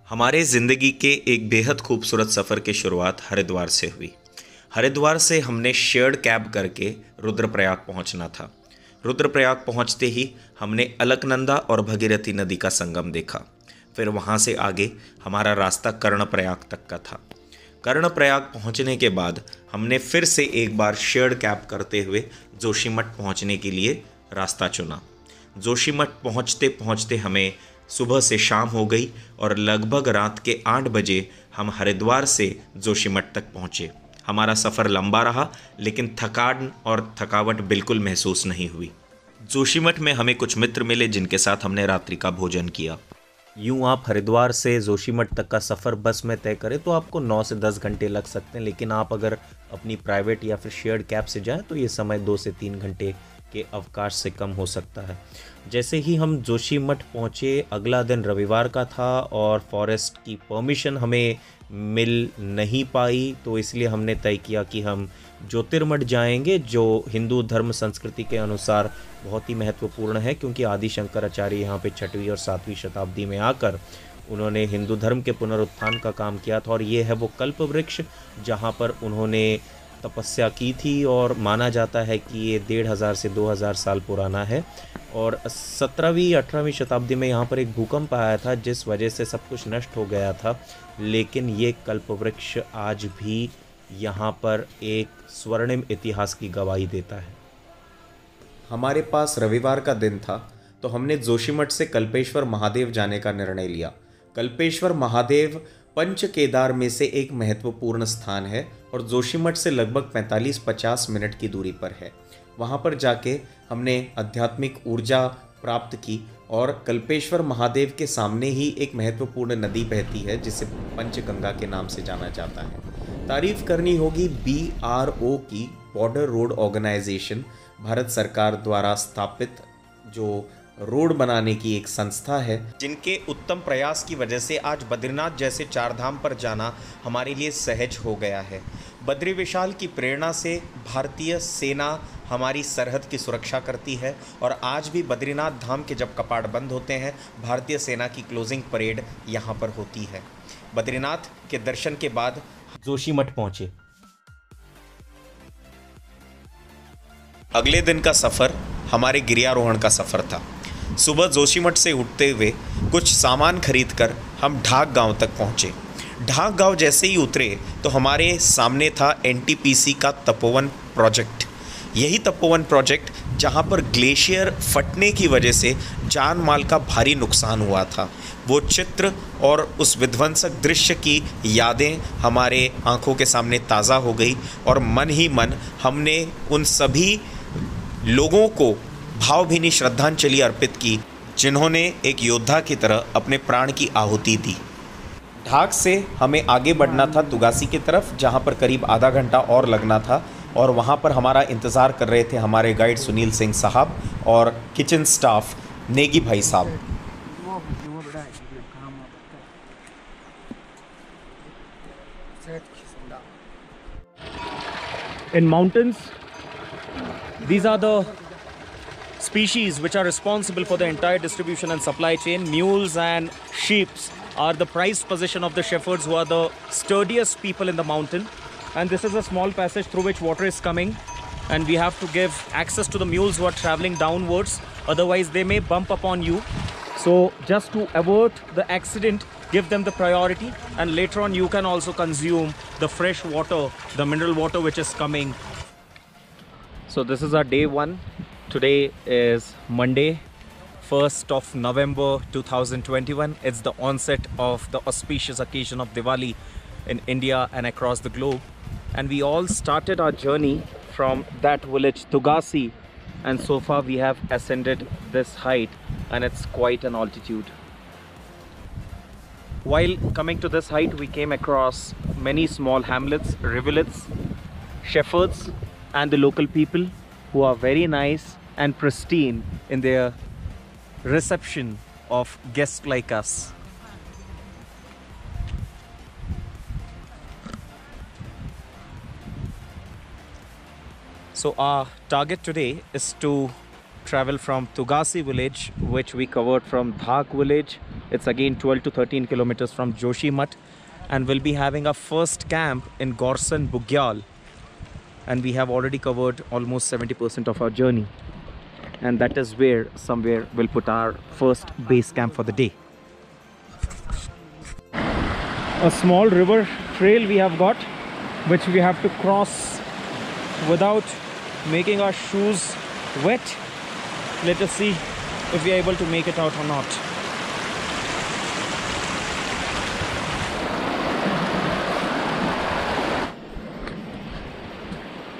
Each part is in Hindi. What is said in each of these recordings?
हमारे ज़िंदगी के एक बेहद खूबसूरत सफ़र की शुरुआत हरिद्वार से हुई। हरिद्वार से हमने शेयर्ड कैब करके रुद्रप्रयाग पहुंचना था। रुद्रप्रयाग पहुंचते ही हमने अलकनंदा और भगीरथी नदी का संगम देखा। फिर वहां से आगे हमारा रास्ता कर्णप्रयाग तक का था। कर्णप्रयाग पहुंचने के बाद हमने फिर से एक बार शेयर्ड कैब करते हुए जोशीमठ पहुंचने के लिए रास्ता चुना। जोशीमठ पहुंचते पहुंचते हमें सुबह से शाम हो गई और लगभग रात के 8 बजे हम हरिद्वार से जोशीमठ तक पहुँचे। हमारा सफ़र लंबा रहा लेकिन थकान और थकावट बिल्कुल महसूस नहीं हुई। जोशीमठ में हमें कुछ मित्र मिले जिनके साथ हमने रात्रि का भोजन किया। यूँ आप हरिद्वार से जोशीमठ तक का सफ़र बस में तय करें तो आपको 9 से 10 घंटे लग सकते हैं, लेकिन आप अगर अपनी प्राइवेट या फिर शेयर्ड कैब से जाएं तो ये समय 2 से 3 घंटे के अवकाश से कम हो सकता है। जैसे ही हम जोशीमठ पहुँचे, अगला दिन रविवार का था और फॉरेस्ट की परमिशन हमें मिल नहीं पाई, तो इसलिए हमने तय किया कि हम ज्योतिर्मठ जाएंगे, जो हिंदू धर्म संस्कृति के अनुसार बहुत ही महत्वपूर्ण है, क्योंकि आदि शंकराचार्य यहाँ पे 6वीं और 7वीं शताब्दी में आकर उन्होंने हिंदू धर्म के पुनरुत्थान का काम किया था। और ये है वो कल्प वृक्ष जहाँ पर उन्होंने तपस्या की थी और माना जाता है कि ये 1500 से 2000 साल पुराना है। और 17वीं 18वीं शताब्दी में यहाँ पर एक भूकंप आया था जिस वजह से सब कुछ नष्ट हो गया था, लेकिन ये कल्पवृक्ष आज भी यहाँ पर एक स्वर्णिम इतिहास की गवाही देता है। हमारे पास रविवार का दिन था तो हमने जोशीमठ से कल्पेश्वर महादेव जाने का निर्णय लिया। कल्पेश्वर महादेव पंच केदार में से एक महत्वपूर्ण स्थान है और जोशीमठ से लगभग 45-50 मिनट की दूरी पर है। वहाँ पर जाके हमने आध्यात्मिक ऊर्जा प्राप्त की और कल्पेश्वर महादेव के सामने ही एक महत्वपूर्ण नदी बहती है जिसे पंचगंगा के नाम से जाना जाता है। तारीफ करनी होगी BRO की, बॉर्डर रोड ऑर्गेनाइजेशन, भारत सरकार द्वारा स्थापित जो रोड बनाने की एक संस्था है, जिनके उत्तम प्रयास की वजह से आज बद्रीनाथ जैसे 4 धाम पर जाना हमारे लिए सहज हो गया है। बद्री विशाल की प्रेरणा से भारतीय सेना हमारी सरहद की सुरक्षा करती है और आज भी बद्रीनाथ धाम के जब कपाट बंद होते हैं, भारतीय सेना की क्लोजिंग परेड यहाँ पर होती है। बद्रीनाथ के दर्शन के बाद जोशीमठ पहुँचे। अगले दिन का सफ़र हमारे गिरियारोहण का सफ़र था। सुबह जोशीमठ से उठते हुए कुछ सामान खरीदकर हम ढाक गांव तक पहुंचे। ढाक गांव जैसे ही उतरे तो हमारे सामने था NTPC का तपोवन प्रोजेक्ट। यही तपोवन प्रोजेक्ट जहां पर ग्लेशियर फटने की वजह से जान माल का भारी नुकसान हुआ था, वो चित्र और उस विध्वंसक दृश्य की यादें हमारे आंखों के सामने ताज़ा हो गई और मन ही मन हमने उन सभी लोगों को भावभीनी श्रद्धांजलि अर्पित की जिन्होंने एक योद्धा की तरह अपने प्राण की आहुति दी। ढाक से हमें आगे बढ़ना था तुगासी की तरफ, जहां पर करीब आधा घंटा और लगना था और वहां पर हमारा इंतज़ार कर रहे थे हमारे गाइड सुनील सिंह साहब और किचन स्टाफ नेगी भाई साहब। In mountains, these are the species which are responsible for the entire distribution and supply chain. Mules and sheep are the prized possession of the shepherds, who are the sturdiest people in the mountain. And this is a small passage through which water is coming, and we have to give access to the mules who are traveling downwards, otherwise they may bump upon you. So just to avert the accident, give them the priority, and later on you can also consume the fresh water, the mineral water which is coming. So this is our day 1. Today is Monday, 1st of November 2021. It's the onset of the auspicious occasion of Diwali in India and across the globe. And we all started our journey from that village, Tugasi, and so far we have ascended this height, and it's quite an altitude. While coming to this height, we came across many small hamlets, rivulets, shepherds, and the local people who are very nice and pristine in their reception of guests like us. So our target today is to travel from Tugasi village, which we covered from Dhak village. It's again 12 to 13 kilometers from Joshimath, and we'll be having our first camp in Gorsan Bugyal, and we have already covered almost 70% of our journey, and that is where somewhere we'll put our first base camp for the day. A small river trail we have got, which we have to cross without making our shoes wet. Let us see if we are able to make it out or not.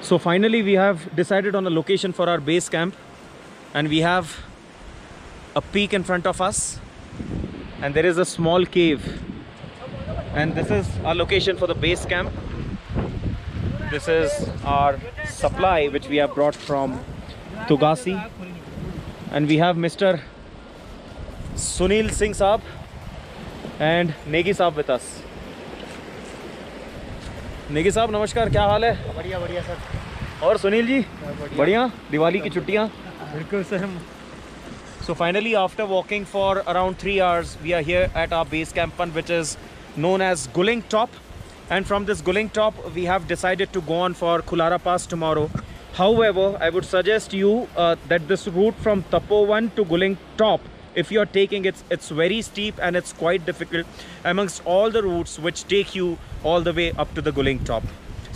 So finally we have decided on a location for our base camp, and we have a peak in front of us, and there is a small cave, and this is our location for the base camp. This is our supply which we have brought from Tugasi, and we have Mr. Sunil Singh Saab and Negi Saab with us. Negi साहब नमस्कार, क्या हाल है? बढ़िया बढ़िया सर। और सुनील जी बढ़िया? दिवाली की छुट्टियाँ? बिल्कुल sir. So finally, after walking for around 3 hours, we are here at our base camp, which is known as Guling Top. And from this Guling Top, we have decided to go on for Khulara Pass tomorrow. However, I would suggest you that this route from Tapovan to Guling Top, if you're taking it's very steep and it's quite difficult amongst all the routes which take you all the way up to the Guling Top.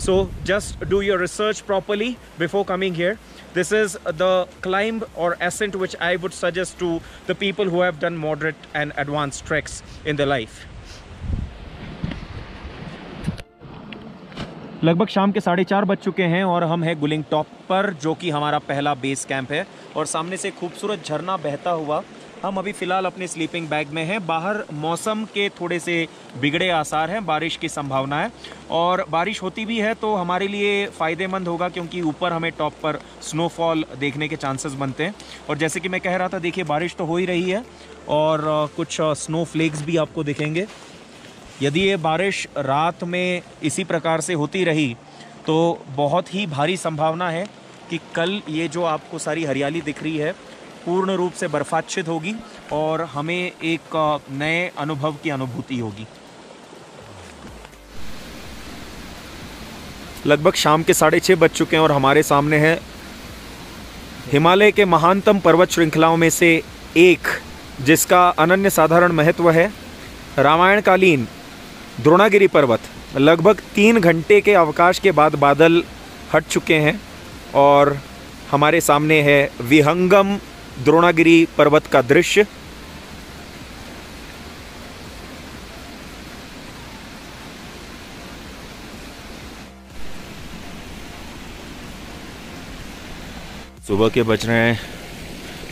So just do your research properly before coming here. This is the climb or ascent which I would suggest to the people who have done moderate and advanced treks in their life. लगभग शाम के 4:30 बज चुके हैं और हम हैं गुलिंग टॉप पर, जो कि हमारा पहला बेस कैंप है, और सामने से खूबसूरत झरना बहता हुआ। हम अभी फ़िलहाल अपने स्लीपिंग बैग में हैं। बाहर मौसम के थोड़े से बिगड़े आसार हैं, बारिश की संभावना है, और बारिश होती भी है तो हमारे लिए फ़ायदेमंद होगा, क्योंकि ऊपर हमें टॉप पर स्नोफॉल देखने के चांसेस बनते हैं। और जैसे कि मैं कह रहा था, देखिए बारिश तो हो ही रही है और कुछ स्नो फ्लेक्स भी आपको दिखेंगे। यदि ये बारिश रात में इसी प्रकार से होती रही तो बहुत ही भारी संभावना है कि कल ये जो आपको सारी हरियाली दिख रही है पूर्ण रूप से बर्फाच्छिद होगी और हमें एक नए अनुभव की अनुभूति होगी। लगभग शाम के 6:30 बज चुके हैं और हमारे सामने है हिमालय के महानतम पर्वत श्रृंखलाओं में से एक, जिसका अनन्य साधारण महत्व है, रामायणकालीन द्रोणागिरी पर्वत। लगभग 3 घंटे के अवकाश के बाद बादल हट चुके हैं और हमारे सामने है विहंगम द्रोणागिरी पर्वत का दृश्य। सुबह के बज रहे हैं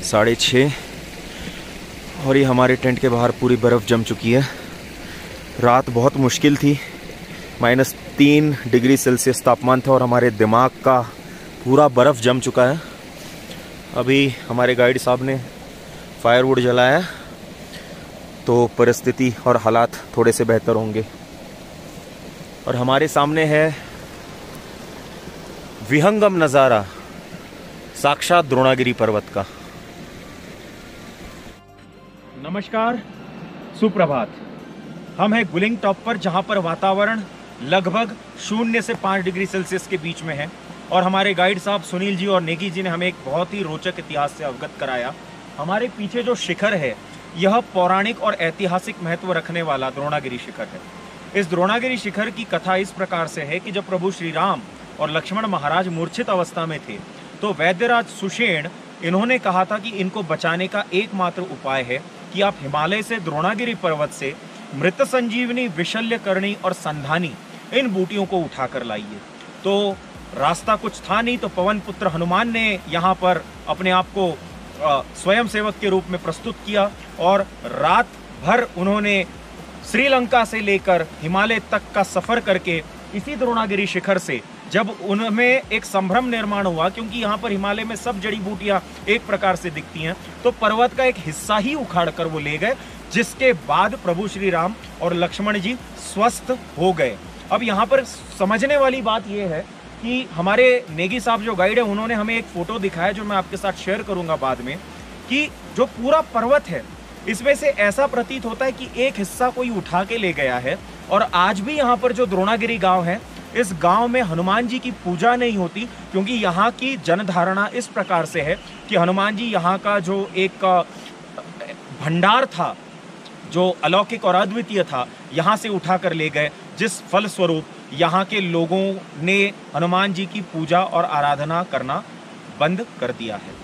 6:30 और ये हमारे टेंट के बाहर पूरी बर्फ़ जम चुकी है। रात बहुत मुश्किल थी, -3 डिग्री सेल्सियस तापमान था और हमारे दिमाग का पूरा बर्फ़ जम चुका है। अभी हमारे गाइड साहब ने फायरवुड जलाया तो परिस्थिति और हालात थोड़े से बेहतर होंगे। और हमारे सामने है विहंगम नज़ारा साक्षात द्रोणागिरी पर्वत का। नमस्कार, सुप्रभात। हम हैं गुलिंग टॉप पर, जहां पर वातावरण लगभग 0 से 5 डिग्री सेल्सियस के बीच में है, और हमारे गाइड साहब सुनील जी और नेगी जी ने हमें एक बहुत ही रोचक इतिहास से अवगत कराया। हमारे पीछे जो शिखर है यह पौराणिक और ऐतिहासिक महत्व रखने वाला द्रोणागिरी शिखर है। इस द्रोणागिरी शिखर की कथा इस प्रकार से है कि जब प्रभु श्री राम और लक्ष्मण महाराज मूर्छित अवस्था में थे तो वैद्यराज सुषेण इन्होंने कहा था कि इनको बचाने का एकमात्र उपाय है कि आप हिमालय से द्रोणागिरी पर्वत से मृत संजीवनी, विशल्य करणी और संधानी इन बूटियों को उठाकर लाइए। तो रास्ता कुछ था नहीं, तो पवन पुत्र हनुमान ने यहाँ पर अपने आप को स्वयं सेवक के रूप में प्रस्तुत किया और रात भर उन्होंने श्रीलंका से लेकर हिमालय तक का सफर करके इसी द्रोणागिरी शिखर से, जब उनमें एक संभ्रम निर्माण हुआ, क्योंकि यहाँ पर हिमालय में सब जड़ी बूटियाँ एक प्रकार से दिखती हैं, तो पर्वत का एक हिस्सा ही उखाड़ कर वो ले गए, जिसके बाद प्रभु श्री राम और लक्ष्मण जी स्वस्थ हो गए। अब यहाँ पर समझने वाली बात यह है कि हमारे नेगी साहब जो गाइड है उन्होंने हमें एक फ़ोटो दिखाया जो मैं आपके साथ शेयर करूँगा बाद में, कि जो पूरा पर्वत है इसमें से ऐसा प्रतीत होता है कि एक हिस्सा कोई उठा के ले गया है। और आज भी यहाँ पर जो द्रोणागिरी गांव है, इस गांव में हनुमान जी की पूजा नहीं होती, क्योंकि यहाँ की जनधारणा इस प्रकार से है कि हनुमान जी यहाँ का जो एक भंडार था, जो अलौकिक और अद्वितीय था, यहाँ से उठा कर ले गए, जिस फलस्वरूप यहाँ के लोगों ने हनुमान जी की पूजा और आराधना करना बंद कर दिया है।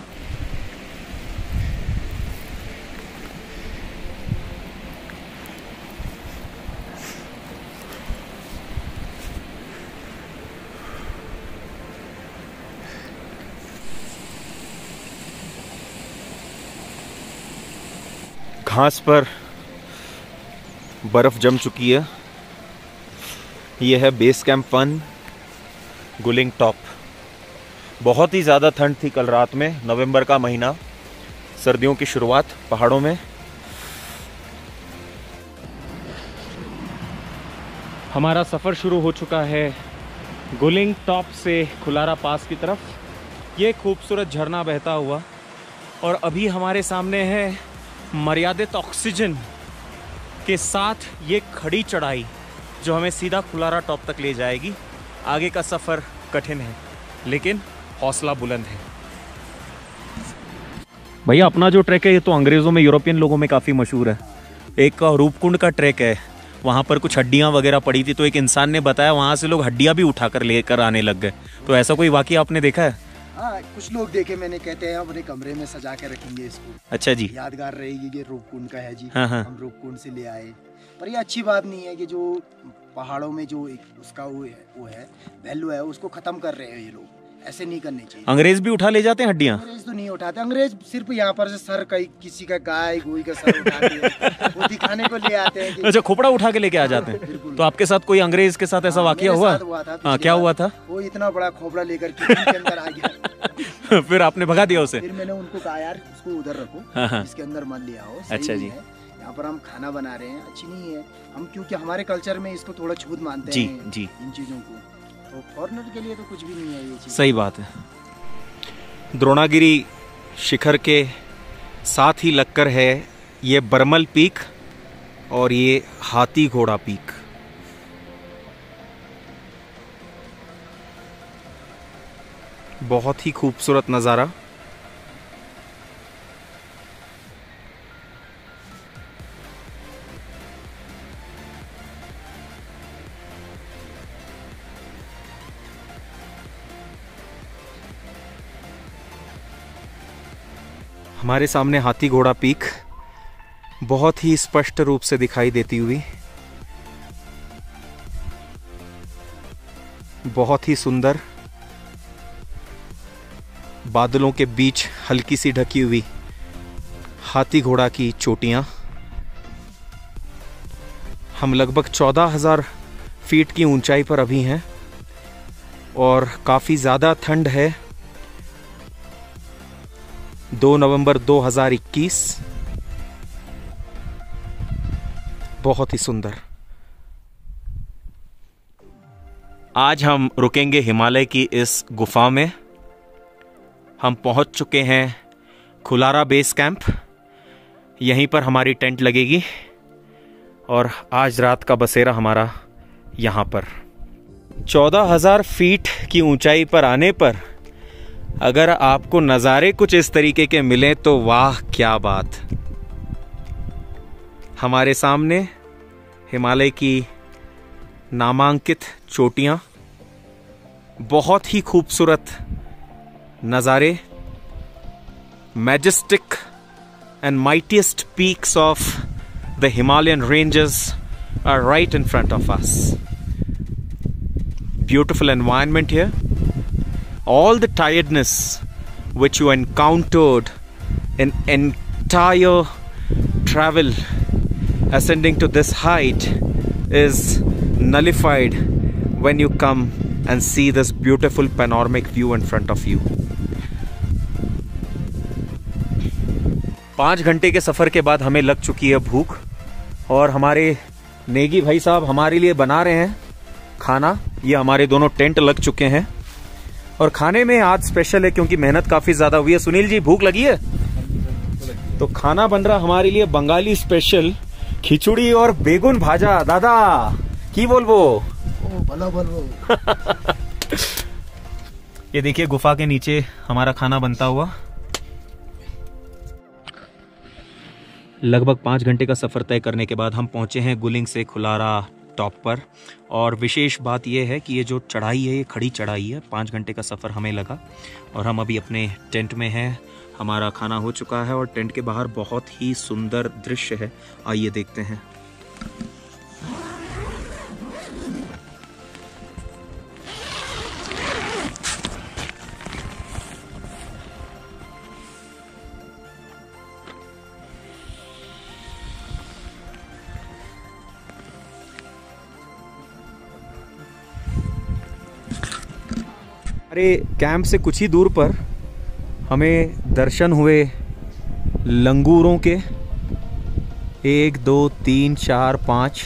घास पर बर्फ जम चुकी है। यह है बेस कैंप 1 गुलिंग टॉप। बहुत ही ज़्यादा ठंड थी कल रात में, नवंबर का महीना, सर्दियों की शुरुआत पहाड़ों में। हमारा सफ़र शुरू हो चुका है गुलिंग टॉप से खुलारा पास की तरफ। ये खूबसूरत झरना बहता हुआ, और अभी हमारे सामने है मर्यादित ऑक्सीजन के साथ ये खड़ी चढ़ाई जो हमें सीधा खुलारा टॉप तक ले जाएगी। आगे का सफ़र कठिन है, लेकिन हौसला बुलंद है। भैया, अपना जो ट्रैक है ये तो अंग्रेज़ों में, यूरोपियन लोगों में काफ़ी मशहूर है। एक रूपकुंड का ट्रैक है, वहाँ पर कुछ हड्डियाँ वगैरह पड़ी थी, तो एक इंसान ने बताया वहाँ से लोग हड्डियाँ भी उठाकर लेकर आने लग गए। तो ऐसा कोई वाकया आपने देखा है? हाँ, कुछ लोग देखे मैंने, कहते हैं अपने कमरे में सजा के रखेंगे इसको। अच्छा जी, यादगार रहेगी। ये रूपकुंड का है जी। हाँ हाँ। हम रूपकुंड से ले आए, पर ये अच्छी बात नहीं है कि जो पहाड़ों में जो एक उसका वो है वैल्यू है, उसको खत्म कर रहे हैं ये लोग। ऐसे नहीं करने चाहिए। अंग्रेज भी उठा ले जाते हैं हड्डियाँ? अंग्रेज तो नहीं उठाते। अंग्रेज सिर्फ यहाँ पर से सर किसी का गाय गोई का सर उठाते हैं, वो दिखाने को ले आते हैं। अच्छा, खोपड़ा उठा के लेके आ जाते हैं। तो आपके साथ कोई अंग्रेज के साथ ऐसा वाकया हुआ? हाँ, क्या हुआ था? वो इतना बड़ा खोपड़ा लेकर किचन के अंदर आ गया। फिर आपने भगा दिया उसे? फिर मैंने उनको कहा यार इसको उधर रखो, इसके अंदर मत ले आओ। अच्छा जी। यहाँ पर हम खाना बना रहे हैं, अच्छी नहीं है। हम क्योंकि हमारे कल्चर में इसको थोड़ा छूत मानते जी, हैं जी। इन चीज़ों को, तो फॉरेनर के लिए तो कुछ भी नहीं है ये चीज़। सही बात है। द्रोणागिरी शिखर के साथ ही लगकर है ये बरमल पीक और ये हाथी घोड़ा पीक। बहुत ही खूबसूरत नज़ारा। हमारे सामने हाथी घोड़ा पीक बहुत ही स्पष्ट रूप से दिखाई देती हुई, बहुत ही सुंदर, बादलों के बीच हल्की सी ढकी हुई हाथी घोड़ा की चोटियां। हम लगभग 14,000 फीट की ऊंचाई पर अभी हैं और काफ़ी ज़्यादा ठंड है। 2 नवंबर 2021। बहुत ही सुंदर। आज हम रुकेंगे हिमालय की इस गुफा में। हम पहुंच चुके हैं खुलारा बेस कैंप। यहीं पर हमारी टेंट लगेगी और आज रात का बसेरा हमारा यहाँ पर। 14,000 फीट की ऊंचाई पर आने पर अगर आपको नज़ारे कुछ इस तरीके के मिले तो वाह क्या बात। हमारे सामने हिमालय की नामांकित चोटियां, बहुत ही खूबसूरत नज़ारे, majestic and mightiest peaks of the Himalayan ranges are right in front of us. Beautiful environment here. All the tiredness which you encountered in entire travel ascending to this height is nullified when you come and see this beautiful panoramic view in front of you. 5 घंटे के सफ़र के बाद हमें लग चुकी है भूख और हमारे नेगी भाई साहब हमारे लिए बना रहे हैं खाना। ये हमारे दोनों टेंट लग चुके हैं और खाने में आज स्पेशल है क्योंकि मेहनत काफ़ी ज़्यादा हुई है। सुनील जी, भूख लगी है? तो खाना बन रहा हमारे लिए बंगाली स्पेशल खिचड़ी और बेगुन भाजा। दादा की बोलबो? भला बोलबो। ये देखिए गुफा के नीचे हमारा खाना बनता हुआ। लगभग 5 घंटे का सफ़र तय करने के बाद हम पहुंचे हैं गुलिंग से खुलारा टॉप पर। और विशेष बात यह है कि ये जो चढ़ाई है ये खड़ी चढ़ाई है। 5 घंटे का सफ़र हमें लगा और हम अभी अपने टेंट में हैं। हमारा खाना हो चुका है और टेंट के बाहर बहुत ही सुंदर दृश्य है, आइए देखते हैं। हमारे कैंप से कुछ ही दूर पर हमें दर्शन हुए लंगूरों के। 1 2 3 4 5।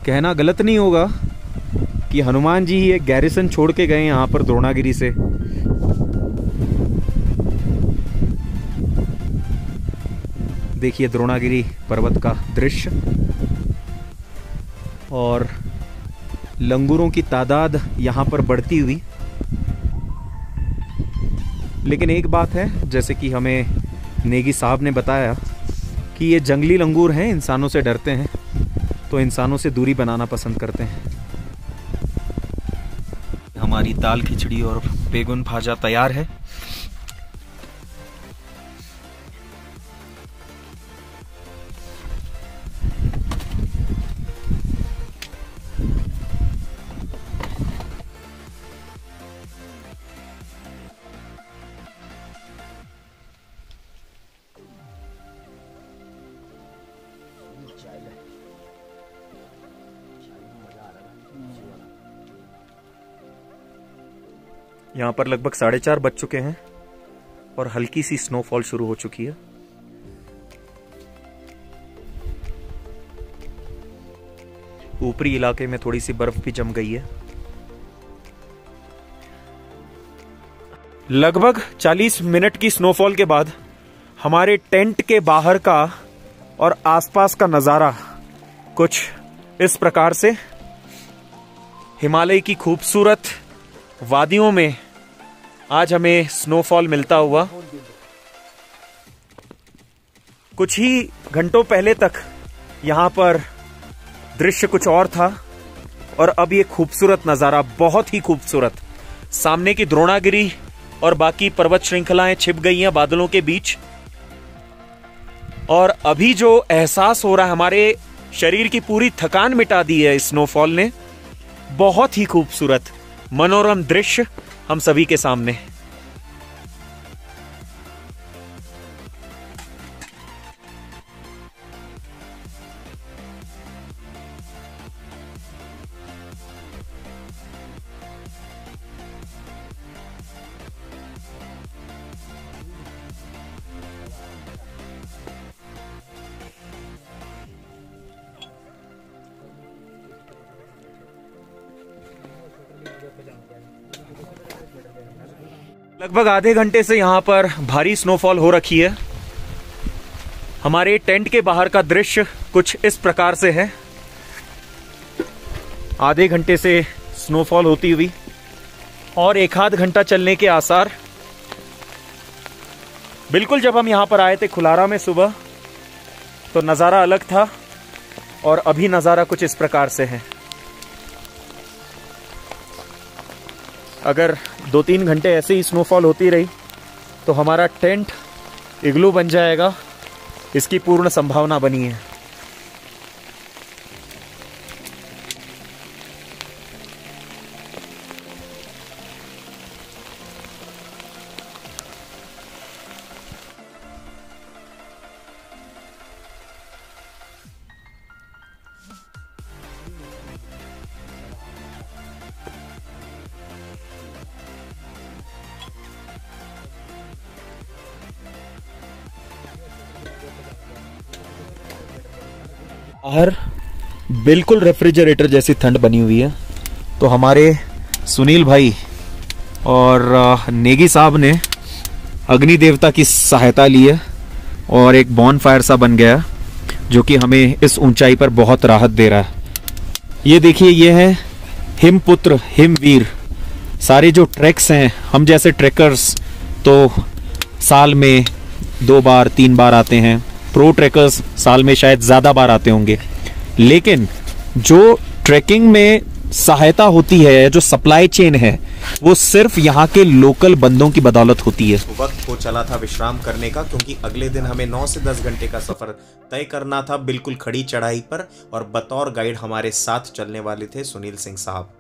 कहना गलत नहीं होगा कि हनुमान जी ही एक गैरिसन छोड़ के गए यहाँ पर द्रोणागिरी से। देखिए द्रोणागिरी पर्वत का दृश्य और लंगूरों की तादाद यहाँ पर बढ़ती हुई। लेकिन एक बात है, जैसे कि हमें नेगी साहब ने बताया कि ये जंगली लंगूर हैं, इंसानों से डरते हैं, तो इंसानों से दूरी बनाना पसंद करते हैं। हमारी दाल खिचड़ी और बेगुन भाजा तैयार है। यहाँ पर लगभग 4:30 बज चुके हैं और हल्की सी स्नोफॉल शुरू हो चुकी है। ऊपरी इलाके में थोड़ी सी बर्फ भी जम गई है। लगभग 40 मिनट की स्नोफॉल के बाद हमारे टेंट के बाहर का और आसपास का नज़ारा कुछ इस प्रकार से। हिमालय की खूबसूरत वादियों में आज हमें स्नोफॉल मिलता हुआ। कुछ ही घंटों पहले तक यहाँ पर दृश्य कुछ और था और अब ये खूबसूरत नज़ारा, बहुत ही खूबसूरत। सामने की द्रोणागिरी और बाकी पर्वत श्रृंखलाएं छिप गई हैं बादलों के बीच। और अभी जो एहसास हो रहा है, हमारे शरीर की पूरी थकान मिटा दी है इस स्नोफॉल ने। बहुत ही खूबसूरत मनोरम दृश्य हम सभी के सामने। लगभग आधे घंटे से यहाँ पर भारी स्नोफॉल हो रखी है। हमारे टेंट के बाहर का दृश्य कुछ इस प्रकार से है। आधे घंटे से स्नोफॉल होती हुई और 1-आध घंटा चलने के आसार। बिल्कुल जब हम यहाँ पर आए थे खुलारा में सुबह, तो नज़ारा अलग था और अभी नज़ारा कुछ इस प्रकार से है। अगर 2-3 घंटे ऐसे ही स्नोफॉल होती रही तो हमारा टेंट इग्लू बन जाएगा, इसकी पूर्ण संभावना बनी है। बाहर बिल्कुल रेफ्रिजरेटर जैसी ठंड बनी हुई है। तो हमारे सुनील भाई और नेगी साहब ने अग्नि देवता की सहायता ली है और एक बॉन फायर सा बन गया जो कि हमें इस ऊंचाई पर बहुत राहत दे रहा है। ये देखिए, ये है हिमपुत्र हिमवीर। सारे जो ट्रैक्स हैं, हम जैसे ट्रैकर्स तो साल में 2 बार 3 बार आते हैं, प्रो ट्रैकर्स साल में शायद ज़्यादा बार आते होंगे, लेकिन जो ट्रैकिंग में सहायता होती है, जो सप्लाई चेन है, वो सिर्फ यहाँ के लोकल बंदों की बदौलत होती है। वक्त हो चला था विश्राम करने का, क्योंकि अगले दिन हमें 9 से 10 घंटे का सफर तय करना था बिल्कुल खड़ी चढ़ाई पर, और बतौर गाइड हमारे साथ चलने वाले थे सुनील सिंह साहब।